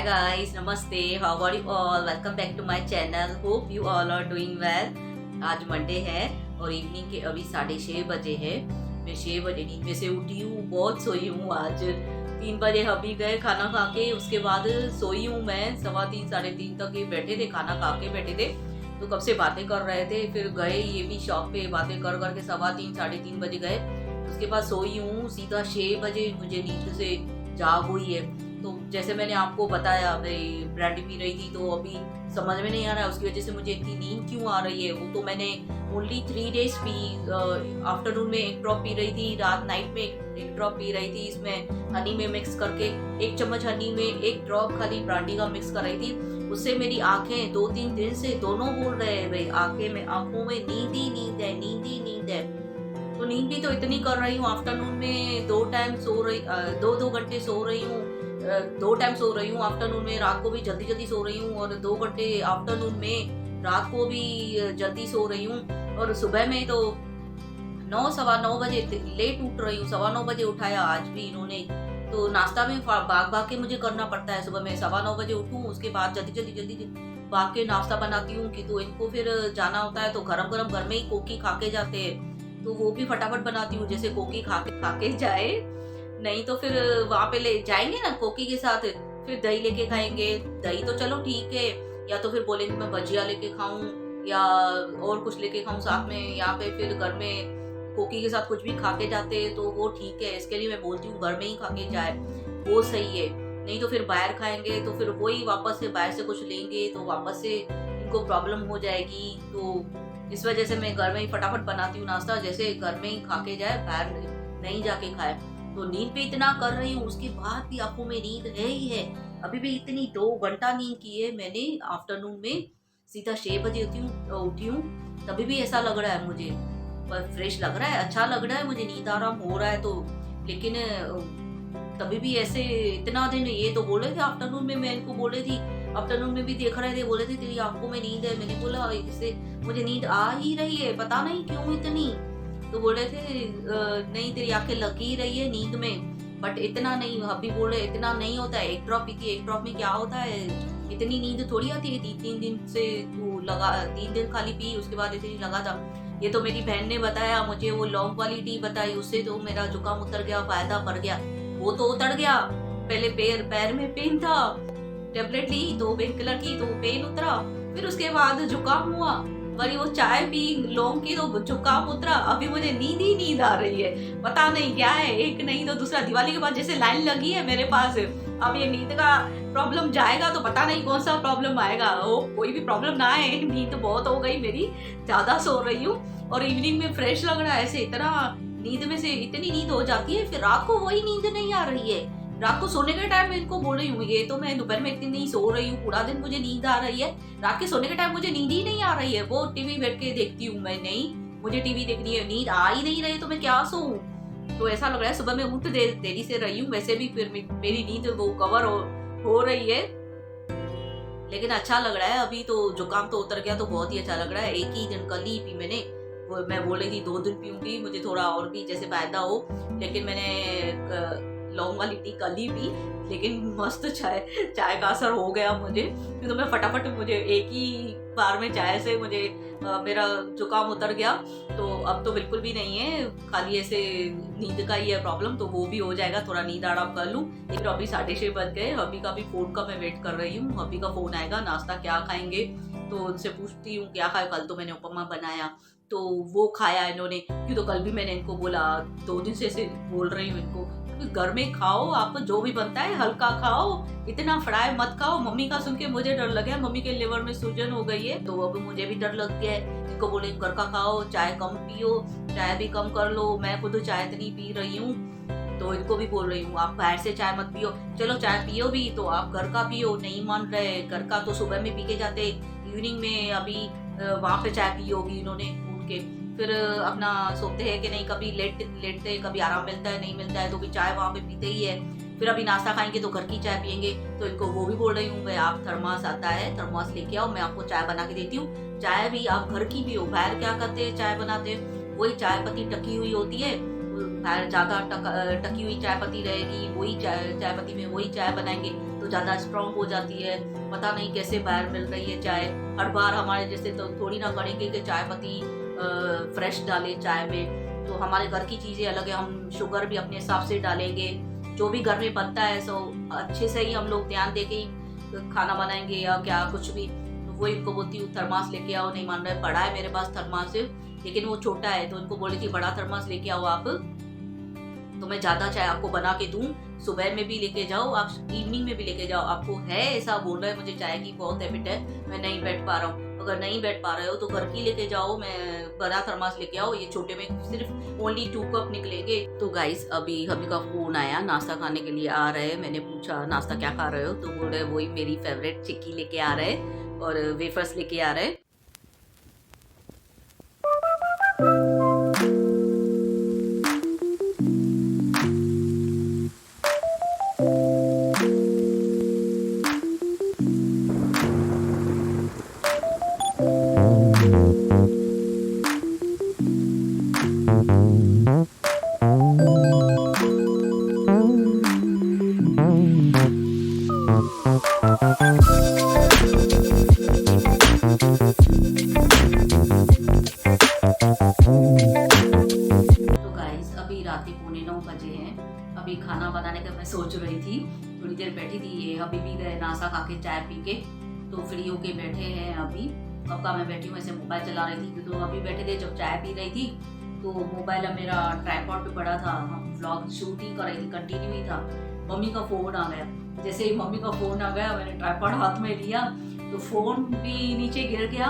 guys, namaste. How are you all? Welcome back to my channel. Hope you all are doing well. आज Monday है और evening के अभी 6:30 बजे है। मैं 6 बजे नींद में से उठी हूँ, बहुत सोई हूँ आज। 3 बजे हबी गए खाना खा के, उसके बाद सोई हूँ मैं 3:15 साढ़े 3 तक। ये बैठे थे, खाना खा के बैठे थे, तो कब से बातें कर रहे थे। फिर गए ये भी शॉप पे, बातें कर करके 3:15 साढ़े 3 बजे गए। उसके बाद सोई हूँ, सीधा 6 बजे मुझे नींद से जाग हुई है। तो जैसे मैंने आपको बताया, मैं ब्रांडी पी रही थी, तो अभी समझ में नहीं आ रहा है उसकी वजह से मुझे इतनी नींद क्यों आ रही है। वो तो मैंने ओनली 3 डेज पी। आफ्टरनून में 1 ड्रॉप पी रही थी, रात नाइट में एक ड्रॉप पी रही थी। इसमें हनी में मिक्स करके 1 चम्मच हनी में 1 ड्रॉप खाली ब्रांडी का मिक्स कर रही थी। उससे मेरी आंखें 2-3 दिन से दोनों बोल रहे हैं, भाई आंखों में नींद ही नींद है, नींद ही नींद है। तो नींद भी तो इतनी कर रही हूँ, आफ्टरनून में 2 टाइम सो रही, 2-2 घंटे सो रही हूँ, 2 टाइम सो रही हूँ आफ्टरनून में। रात को भी जल्दी जल्दी सो रही हूँ और 2 घंटे आफ्टरनून में रात को भी जल्दी सो रही हूँ। और सुबह में तो 9 सवा 9 बजे लेट उठ रही हूँ। 9:15 बजे उठाया आज भी इन्होंने। तो नाश्ता में भाग भाग के मुझे करना पड़ता है। सुबह में 9:15 बजे उठूँ, उसके बाद जल्दी भाग के नाश्ता बनाती हूँ कि तो इनको फिर जाना होता है, तो गरम गरम घर में ही कोकी खा के जाते हैं, तो वो भी फटाफट बनाती हूँ, जैसे कोकी खा के जाए। नहीं तो फिर वहां पे ले जाएंगे ना कोकी के साथ, फिर दही लेके खाएंगे। दही तो चलो ठीक है, या तो फिर बोलेंगे मैं भजिया लेके खाऊं या और कुछ लेके खाऊं साथ में। यहाँ पे फिर घर में कोकी के साथ कुछ भी खा के जाते हैं, तो वो ठीक है। इसके लिए मैं बोलती हूँ घर में ही खा के जाए, वो सही है। नहीं तो फिर बाहर खाएंगे तो फिर वही वापस से बाहर से कुछ लेंगे तो वापस से इनको प्रॉब्लम हो जाएगी। तो इस वजह से मैं घर में ही फटाफट बनाती हूँ नाश्ता, जैसे घर में ही खा के जाए, बाहर नहीं जाके खाए। तो नींद भी इतना कर रही हूँ, उसके बाद भी आंखों में नींद है ही है। अभी भी इतनी 2 घंटा नींद की है मैंने आफ्टरनून में। सीधा 6 बजे उठी हूँ, तभी भी ऐसा लग रहा है मुझे, पर फ्रेश लग रहा है, अच्छा लग रहा है मुझे, नींद आराम हो रहा है। तो लेकिन तभी भी ऐसे इतना दिन ये तो बोले थे आफ्टरनून में, मैं इनको बोले थी आफ्टरनून में भी देख रहे थे, बोले थे तेरी आंखों में नींद है। मैंने बोला इससे मुझे नींद आ ही रही है, पता नहीं क्यों इतनी। तो बोले थे नहीं तेरी आंखें लग ही रही है नींद में, बट इतना नहीं। अभी बोले इतना नहीं होता है, 1 ड्रॉप पीती है, 1 ड्रॉप में क्या होता है, इतनी नींद थोड़ी आती है। 3 दिन से तू लगा, 3 दिन खाली पी, उसके बाद इतनी लगा था। ये तो मेरी बहन ने बताया मुझे, वो लौंग वाली टी बताई, उससे तो मेरा जुकाम उतर गया, फायदा पड़ गया। वो तो उतर गया, पहले पैर में पेन था, टेबलेट ली तो पेन किलर की, तो पेन उतरा। फिर उसके बाद जुकाम हुआ, वही वो चाय पी लौंग की तो जुकाम उतरा। अभी मुझे नींद ही नींद आ रही है, पता नहीं क्या है। एक नहीं तो दूसरा, दिवाली के बाद जैसे लाइन लगी है मेरे पास। अब ये नींद का प्रॉब्लम जाएगा तो पता नहीं कौन सा प्रॉब्लम आएगा। वो कोई भी प्रॉब्लम ना आए। नींद बहुत हो गई मेरी, ज्यादा सो रही हूँ और इवनिंग में फ्रेश लग रहा है। ऐसे इतना नींद में से इतनी नींद हो जाती है, फिर रात को वही नींद नहीं आ रही है। रात को सोने के टाइम में इनको बोल रही हूँ, ये तो मैं दोपहर में इतनी नहीं सो रही हूँ, पूरा दिन मुझे नींद आ रही है, रात के सोने के टाइम मुझे नींद ही नहीं आ रही है। वो टीवी बैठ के देखती हूँ मैं, नहीं मुझे टीवी देखनी है, नींद आ ही नहीं रही तो मैं क्या सोऊं। तो ऐसा लग रहा है सुबह में उठ देरी से रही हूँ, वैसे भी फिर मेरी नींद वो कवर हो रही है, लेकिन अच्छा लग रहा है। अभी तो जुकाम तो उतर गया, तो बहुत ही अच्छा लग रहा है। एक ही दिन कल ही पी मैंने, मैं बोल रही थी 2 दिन पीऊंगी, मुझे थोड़ा और भी जैसे फायदा हो, लेकिन मैंने लौंग वाली टी कल ही पी, लेकिन मस्त चाय का असर हो गया मुझे। तो मैं फटाफट, मुझे एक ही बार में चाय से मुझे मेरा जुकाम उतर गया। तो अब तो बिल्कुल भी नहीं है, खाली ऐसे नींद का ही है प्रॉब्लम, तो वो भी हो जाएगा, थोड़ा नींद आराम कर लूँ। लेकिन अभी 6:30 बज गए, अभी का भी फोन का मैं वेट कर रही हूँ। अभी का फोन आएगा, नाश्ता क्या खाएंगे, तो उनसे पूछती हूँ क्या खाए। कल तो मैंने उपमा बनाया तो वो खाया इन्होंने, क्यों तो कल भी मैंने इनको बोला, 2 दिन से ऐसे बोल रही हूँ इनको, घर में खाओ, आप जो भी बनता है हल्का खाओ, इतना फ्राई मत खाओ। मम्मी का सुन के मुझे डर लग गया, मम्मी के लिवर में सूजन हो गई है, तो अब मुझे भी डर लग गया है। इनको बोले घर का खाओ, चाय कम पियो, चाय भी कम कर लो। मैं खुद चाय इतनी पी रही हूँ, तो इनको भी बोल रही हूँ आप बाहर से चाय मत पियो, चलो चाय पियो भी तो आप घर का पियो। नहीं मान रहे, घर का तो सुबह में पी के जाते, इवनिंग में अभी वहां पे चाय पी होगी इन्होंने उठ के। फिर अपना सोते हैं कि नहीं, कभी लेटते, कभी आराम मिलता है, नहीं मिलता है तो भी चाय वहां पे पीते ही है। फिर अभी नाश्ता खाएंगे तो घर की चाय पियेंगे, तो इनको वो भी बोल रही हूँ मैं, आप थर्मास आता है, थर्मास लेके आओ, मैं आपको चाय बना के देती हूँ। चाय भी आप घर की पियो, बाहर क्या करते हैं चाय बनाते हैं, वही चाय पत्ती टकी हुई होती है, बाहर ज्यादा टकी हुई चाय पत्ती रहेगी, वही चाय पत्ती में वही चाय बनाएंगे, तो ज़्यादा स्ट्रॉन्ग हो जाती है। पता नहीं कैसे बाहर मिल रही है चाय, हर बार हमारे जैसे तो थोड़ी ना करेंगे कि चाय पत्ती फ्रेश डालें चाय में। तो हमारे घर की चीज़ें अलग है, हम शुगर भी अपने हिसाब से डालेंगे, जो भी घर में बनता है सो अच्छे से ही हम लोग ध्यान दे के ही खाना बनाएंगे या क्या कुछ भी। तो वो इनको बोलती हूँ थर्मास लेके आओ, नहीं मान रहे, पड़ा है मेरे पास थर्मास लेकिन वो छोटा है, तो इनको बोली थी बड़ा थर्मास लेके आओ आप, तो मैं ज़्यादा चाय आपको बना के दूँ, सुबह में भी लेके जाओ, आप इवनिंग में भी लेके जाओ। आपको है ऐसा बोल रहा है मुझे चाय की बहुत हैबिट है, मैं नहीं बैठ पा रहा हूँ, अगर नहीं बैठ पा रहे हो तो घर की लेके जाओ, मैं बड़ा थर्मास लेके आओ, ये छोटे में सिर्फ ओनली 2 कप निकलेंगे। तो गाइस अभी हमी का फोन आया, नाश्ता खाने के लिए आ रहे हैं। मैंने पूछा नाश्ता क्या खा रहे हो, तो बोल रहे वही मेरी फेवरेट चिक्की लेके आ रहे और वेफर्स लेके आ रहे। रात के 8:45 बजे हैं। अभी खाना बनाने का मैं सोच रही थी, थोड़ी देर बैठी थी, ये अभी भी गए नाश्ता खा के चाय पी के, तो फ्री होके बैठे हैं। अभी कब का मैं बैठी हूँ, ऐसे मोबाइल चला रही थी, तो अभी बैठे थे जब चाय पी रही थी, तो मोबाइल मेरा ट्राइपॉड पे पड़ा था, व्लॉग शूट ही कर रही थी, कंटिन्यू ही था। मम्मी का फ़ोन आ गया, जैसे ही मम्मी का फ़ोन आ गया मैंने ट्राइपॉड हाथ में लिया, तो फ़ोन भी नीचे गिर गया,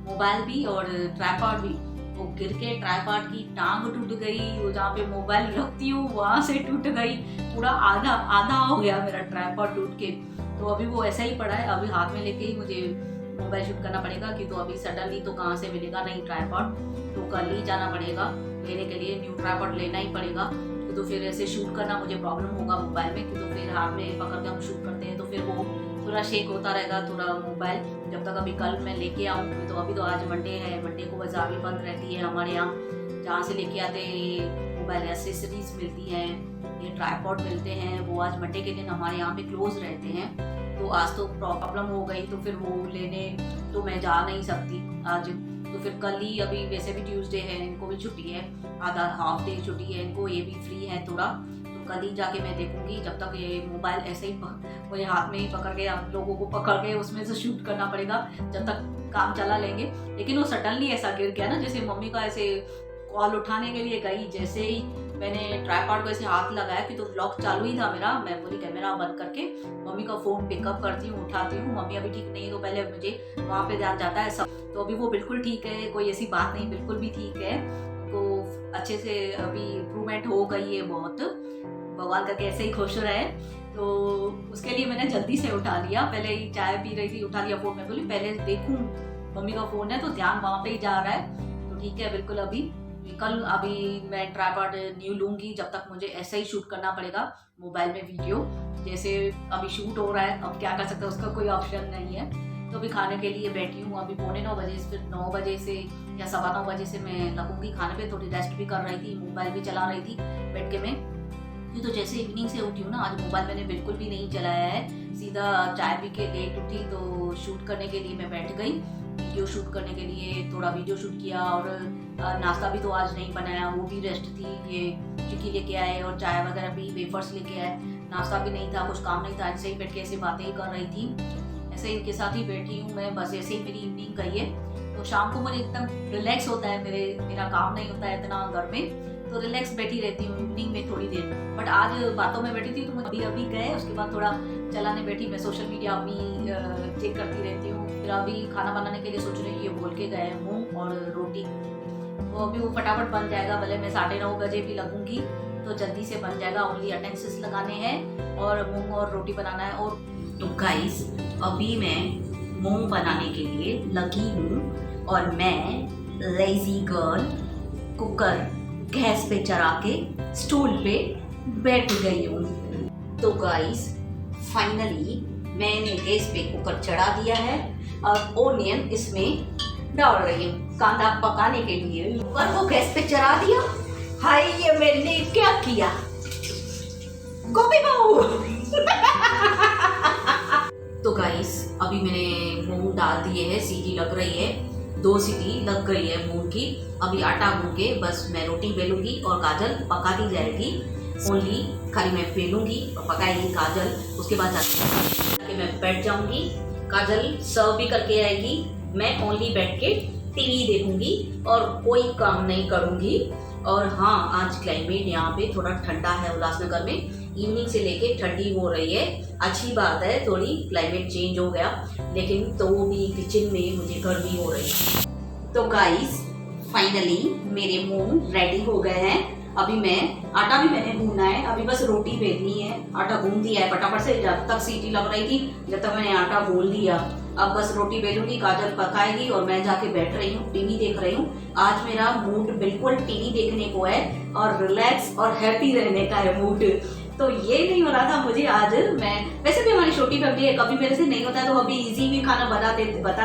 मोबाइल भी और ट्राइपॉड भी। वो गिर के ट्राइपॉड की टांग टूट गई, वो जहाँ पे मोबाइल रखती हूँ वहाँ से टूट गई, पूरा आधा आधा हो गया मेरा ट्राइपॉड टूट के। तो अभी वो ऐसा ही पड़ा है, अभी हाथ में लेके ही मुझे मोबाइल शूट करना पड़ेगा, कि तो अभी सडनली तो कहाँ से मिलेगा नहीं ट्राइपॉड, तो कल ही जाना पड़ेगा लेने के लिए, न्यू ट्राइपॉड लेना ही पड़ेगा। तो फिर ऐसे शूट करना मुझे प्रॉब्लम होगा मोबाइल में, कि तो फिर हाथ में पकड़ के हम शूट करते हैं, तो फिर वो थोड़ा शेक होता रहेगा थोड़ा मोबाइल, जब तक अभी कल मैं लेके आऊँ। तो अभी तो आज मंडे है, मंडे को बाजार भी बंद रहती है हमारे यहाँ, जहाँ से लेके आते हैं मोबाइल एसेसरीज मिलती हैं, ये ट्राइपॉड मिलते हैं, वो आज मंडे के दिन हमारे यहाँ पे क्लोज रहते हैं। तो आज तो प्रॉब्लम हो गई, तो फिर वो लेने तो मैं जा नहीं सकती आज, तो फिर कल ही, अभी वैसे भी ट्यूसडे है, इनको भी छुट्टी है, आधा हाफ डे छुट्टी है इनको, ये भी फ्री है थोड़ा, तो कल ही जाके मैं देखूंगी। जब तक ये मोबाइल ऐसे ही मुझे हाथ में ही पकड़ के, आप लोगों को पकड़ के उसमें से शूट करना पड़ेगा जब तक काम चला लेंगे। लेकिन वो सडनली ऐसा गिर गया ना, जैसे मम्मी का ऐसे कॉल उठाने के लिए गई, जैसे ही मैंने ट्राइपॉड को ऐसे हाथ लगाया, कि तो व्लॉग चालू ही था मेरा, मैं बोली कैमरा बंद करके मम्मी का फ़ोन पिकअप करती हूँ, उठाती हूँ, मम्मी अभी ठीक नहीं है, तो पहले मुझे वहाँ पे ध्यान जाता है सब। तो अभी वो बिल्कुल ठीक है, कोई ऐसी बात नहीं, बिल्कुल भी ठीक है, तो अच्छे से अभी इम्प्रूवमेंट हो गई है बहुत, भगवान का कैसे ही खुश रहे। तो उसके लिए मैंने जल्दी से उठा लिया, पहले ही चाय पी रही थी, उठा लिया फ़ोन, मैं बोली पहले देखूँ मम्मी का फ़ोन है, तो ध्यान वहाँ पे ही जा रहा है, तो ठीक है बिल्कुल। अभी मैं ट्राइपॉड न्यू लूँगी, जब तक मुझे ऐसे ही शूट करना पड़ेगा मोबाइल में वीडियो, जैसे अभी शूट हो रहा है, अब क्या कर सकते हैं, उसका कोई ऑप्शन नहीं है। तो अभी खाने के लिए बैठी हूँ, अभी 8:45 बजे, फिर 9 बजे से या 9:15 बजे से मैं लगूंगी खाने पे, थोड़ी रेस्ट भी कर रही थी, मोबाइल भी चला रही थी बैठ के मैं। तो जैसे इवनिंग से उठी हूँ ना, आज मोबाइल मैंने बिल्कुल भी नहीं चलाया है, सीधा चाय पी के लेट उठी, तो शूट करने के लिए मैं बैठ गई, वीडियो शूट करने के लिए थोड़ा वीडियो शूट किया, और नाश्ता भी तो आज नहीं बनाया, वो भी रेस्ट थी, ये चिक्की लेके आए और चाय वगैरह भी, वेफर्स लेके आए, नाश्ता भी नहीं था, कुछ काम नहीं था, ऐसे ही बैठ के ऐसे बातें ही कर रही थी, ऐसे इनके साथ ही बैठी हूँ मैं, बस ऐसे ही मेरी इवनिंग गई है। तो शाम को मुझे एकदम रिलैक्स होता है, मेरा काम नहीं होता है इतना घर में, तो रिलैक्स बैठी रहती हूँ इवनिंग में थोड़ी देर। बट आज बातों में बैठी थी, तो मैं अभी गए, उसके बाद थोड़ा चलाने बैठी, मैं सोशल मीडिया अपनी चेक करती रहती हूँ। फिर अभी खाना बनाने के लिए सोच रही हूँ, ये बोल के गए मूंग और रोटी, तो अभी वो फटाफट बन जाएगा, भले मैं 9:30 बजे भी लगूंगी तो जल्दी से बन जाएगा, ओनली अटेंसिल्स लगाने हैं और मूंग और रोटी बनाना है। और तो गाइस अभी मैं मूंग बनाने के लिए लगी हूँ, और मैं लेजी गर्ल कुकर गैस पे चढ़ा के स्टूल पे बैठ गई हूँ। तो गाइस फाइनली मैंने गैस पे कुकर चढ़ा दिया है, और ओनियन इसमें डाल रही हूँ कांदा पकाने के लिए। कुकर को गैस पे चढ़ा दिया, हाय ये मैंने क्या किया, गोभी बहू तो गाइस अभी मैंने मूंग डाल दिए है, सीटी लग रही है, 2 सीटी लग गई है मूंग की। अभी आटा गूंद के बस मैं रोटी बेलूंगी और काजल पका दी जाएगी। ओनली खाली मैं बेलूंगी और पकाएगी काजल, उसके बाद जाके मैं बैठ जाऊंगी। काजल सर्व भी करके आएगी, मैं ओनली बैठ के टीवी देखूंगी और कोई काम नहीं करूंगी। और हाँ, आज क्लाइमेट यहाँ पे थोड़ा ठंडा है उल्लासनगर में, इवनिंग से लेके ठंडी हो रही है। अच्छी बात है, थोड़ी क्लाइमेट चेंज हो गया, लेकिन तो भी किचन में मुझे गर्मी हो रही है। तो गाइस फाइनली मेरे मूंग रेडी हो गए हैं। अभी मैं आटा भी मैंने गूंदना है, अभी बस रोटी बेलनी है। आटा गूंद दिया है फटाफट से, जब तक सीटी लग रही थी जब तक मैंने आटा गूंद लिया। अब बस रोटी बेलूंगी, काजल पकाएगी और मैं जाके बैठ रही हूँ, टीवी देख रही हूँ। आज मेरा मूड बिल्कुल टीवी देखने को है और रिलैक्स और हैप्पी रहने का है मूड। तो ये नहीं हो रहा था मुझे आज। मैं वैसे भी हमारी छोटी फैमिली है, कभी मेरे से नहीं होता है तो अभी इजी भी खाना बता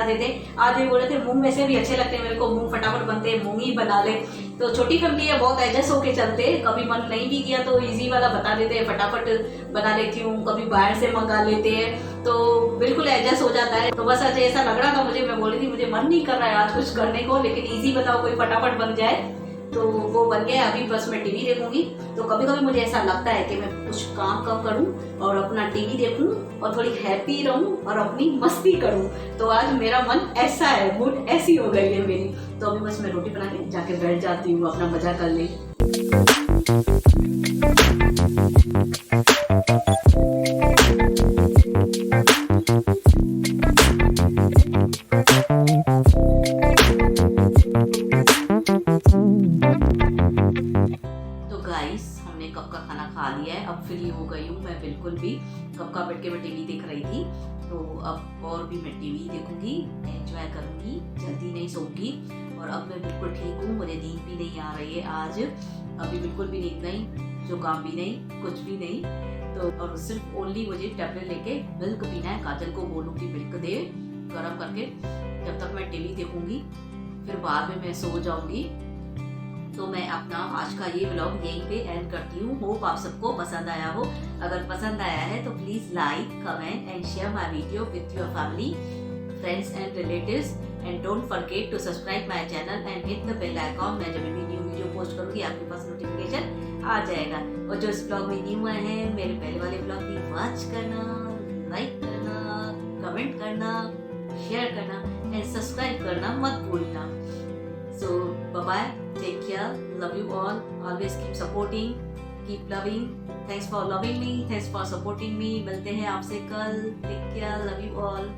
देते। आज भी बोले थे मूंग वैसे भी अच्छे लगते हैं मेरे को, मूंग फटाफट बनते हैं, मूंग ही बना ले। तो छोटी फैमिली है, बहुत एडजस्ट होके चलते। कभी मन नहीं भी किया तो इजी वाला बता देते हैं, फटाफट बना लेती हूँ। कभी बाहर से मंगा लेते हैं तो बिल्कुल एडजस्ट हो जाता है। तो बस आज ऐसा लग रहा था मुझे, मैं बोली थी मुझे मन नहीं कर रहा है आज कुछ करने को, लेकिन इजी बताओ कोई फटाफट बन जाए। तो वो बन गया। अभी बस मैं टीवी देखूंगी। तो कभी कभी मुझे ऐसा लगता है कि मैं कुछ काम कम करूं और अपना टीवी देखूं और थोड़ी हैप्पी रहूं और अपनी मस्ती करूं। तो आज मेरा मन ऐसा है, मूड ऐसी हो गई है मेरी। तो अभी बस मैं रोटी बना के जाके बैठ जाती हूँ, अपना मजा कर ले। हमने कब का खाना खा लिया है, अब फ्री हो गई हूँ मैं बिल्कुल भी। कब का बैठ के मैं टीवी देख रही थी, तो अब और भी मैं टीवी देखूंगी, एंजॉय करूंगी, जल्दी नहीं सोऊंगी। और अब मैं बिल्कुल ठीक हूँ, मुझे नींद भी नहीं आ रही है आज, अभी बिल्कुल भी नींद नहीं, जो काम भी नहीं, कुछ भी नहीं। तो और सिर्फ ओनली मुझे टैबलेट लेके मिल्क पीना है। काजल को बोलूँगी मिल्क दे गर्म करके, जब तक मैं टीवी देखूंगी, फिर बाद में मैं सो जाऊंगी। तो मैं अपना आज का ये व्लॉग यहीं पे एंड करती हूँ। होप आप सबको पसंद आया हो। अगर पसंद आया है तो please like, comment and share my video with your family, friends and relatives. And don't forget to subscribe my channel and hit the bell icon. मैं जब भी न्यू वीडियो पोस्ट करूँगी आपके पास नोटिफिकेशन आ जाएगा। और जो इस ब्लॉग में न्यू आए हैं, मेरे पहले वाले ब्लॉग भी वॉच करना, लाइक करना, कमेंट करना, शेयर करना एंड सब्सक्राइब करना मत भूलना। So bye bye, take care, love you all, always keep supporting, keep loving, thanks for loving me, thanks for supporting me। मिलते हैं आपसे कल, take care, love you all।